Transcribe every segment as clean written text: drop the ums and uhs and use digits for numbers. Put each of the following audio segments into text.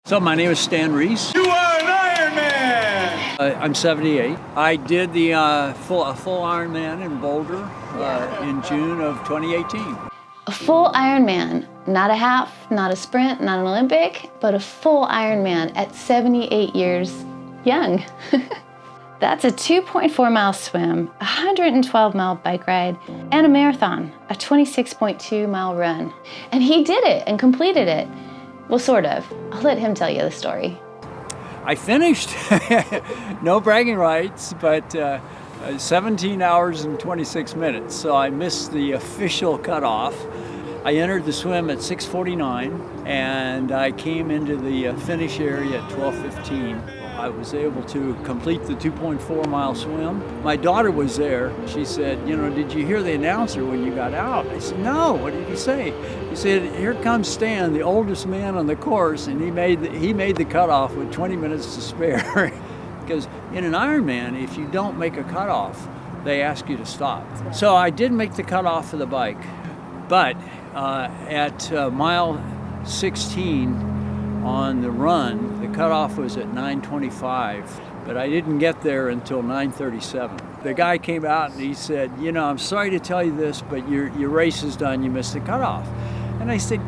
So my name is Stan Reese. You are an Ironman! I'm 78. I did the full Ironman in Boulder in June of 2018. A full Ironman, not a half, not a sprint, not an Olympic, but a full Ironman at 78 years young. That's a 2.4 mile swim, a 112 mile bike ride, and a marathon, a 26.2 mile run. And he did it and completed it. Well, sort of. I'll let him tell you the story. I finished, no bragging rights, but 17 hours and 26 minutes. So I missed the official cutoff. I entered the swim at 6:49 and I came into the finish area at 12:15. I was able to complete the 2.4 mile swim. My daughter was there. She said, did you hear the announcer when you got out? I said, no, what did he say? He said, here comes Stan, the oldest man on the course, and he made the cutoff with 20 minutes to spare. Because in an Ironman, if you don't make a cutoff, they ask you to stop. So I did make the cutoff for the bike, but at mile 16, on the run, the cutoff was at 9:25, but I didn't get there until 9:37. The guy came out and he said, I'm sorry to tell you this, but your race is done, you missed the cutoff. And I said,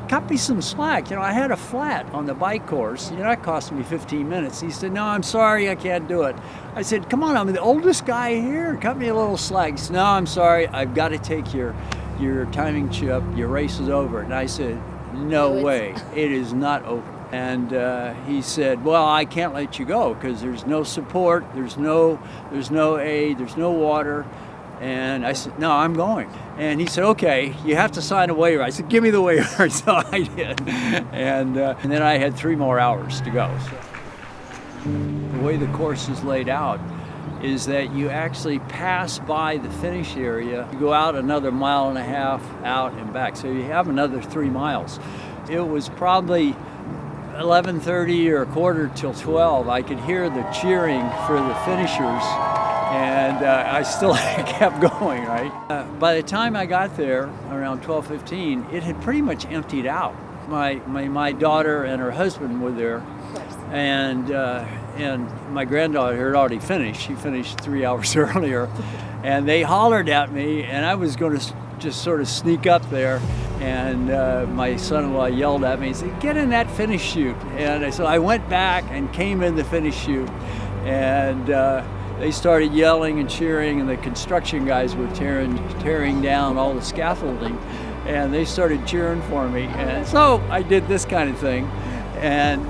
cut me some slack. I had a flat on the bike course. That cost me 15 minutes. He said, no, I'm sorry, I can't do it. I said, come on, I'm the oldest guy here. Cut me a little slack. He said, no, I'm sorry, I've got to take your timing chip. Your race is over. And I said, no way, it is not over. And he said, well, I can't let you go because there's no support, there's no aid, there's no water. And I said, no, I'm going. And he said, okay, you have to sign a waiver. I said, give me the waiver. So I did. And then I had 3 more hours to go. So the way the course is laid out is that you actually pass by the finish area, you go out another 1.5 miles out and back. So you have another 3 miles. It was probably 11:30 or 11:45 I could hear the cheering for the finishers, and I still kept going, right? By the time I got there, around 12:15, it had pretty much emptied out. My daughter and her husband were there, and my granddaughter had already finished. She finished 3 hours earlier, and they hollered at me, and I was going to just sort of sneak up there, and my son-in-law yelled at me and said, get in that finish chute. And so I went back and came in the finish chute, and they started yelling and cheering, and the construction guys were tearing down all the scaffolding, and they started cheering for me. And so I did this kind of thing.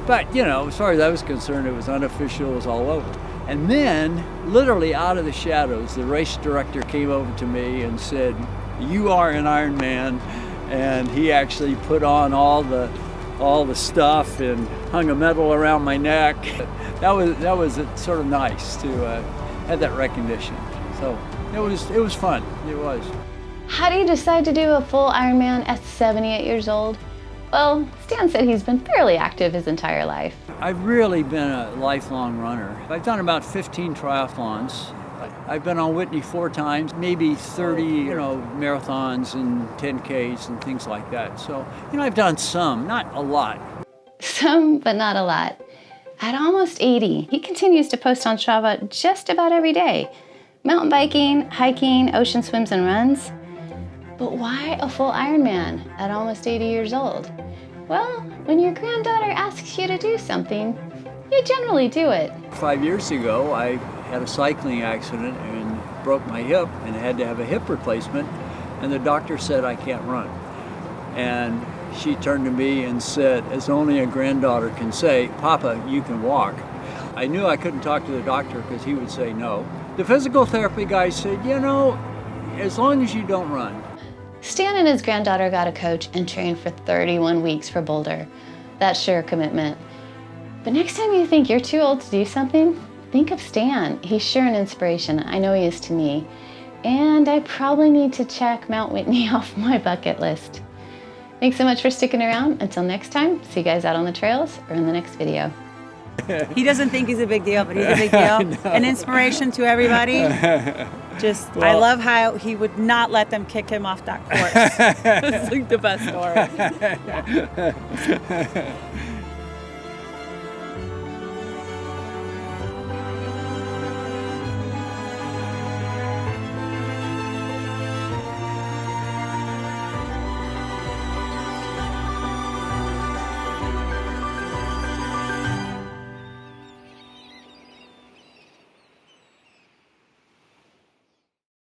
But as far as I was concerned, it was unofficial, it was all over. And then, literally out of the shadows, the race director came over to me and said, you are an Ironman. And he actually put on all the stuff and hung a medal around my neck. That was sort of nice to have that recognition. So it was fun. It was. How do you decide to do a full Ironman at 78 years old? Well, Stan said he's been fairly active his entire life. I've really been a lifelong runner. I've done about 15 triathlons. I've been on Whitney 4 times, maybe 30, marathons and 10Ks and things like that. So, I've done some, not a lot. Some, but not a lot. At almost 80, he continues to post on Strava just about every day. Mountain biking, hiking, ocean swims and runs. But why a full Ironman at almost 80 years old? Well, when your granddaughter asks you to do something, you generally do it. 5 years ago, I had a cycling accident and broke my hip and had to have a hip replacement, and the doctor said I can't run. And she turned to me and said, as only a granddaughter can say, Papa, you can walk. I knew I couldn't talk to the doctor because he would say no. The physical therapy guy said, as long as you don't run. Stan and his granddaughter got a coach and trained for 31 weeks for Boulder. That's sure a commitment. But next time you think you're too old to do something, think of Stan. He's sure an inspiration. I know he is to me. And I probably need to check Mount Whitney off my bucket list. Thanks so much for sticking around. Until next time, see you guys out on the trails or in the next video. He doesn't think he's a big deal, but he's a big deal. An inspiration to everybody. I love how he would not let them kick him off that course. It's like the best story.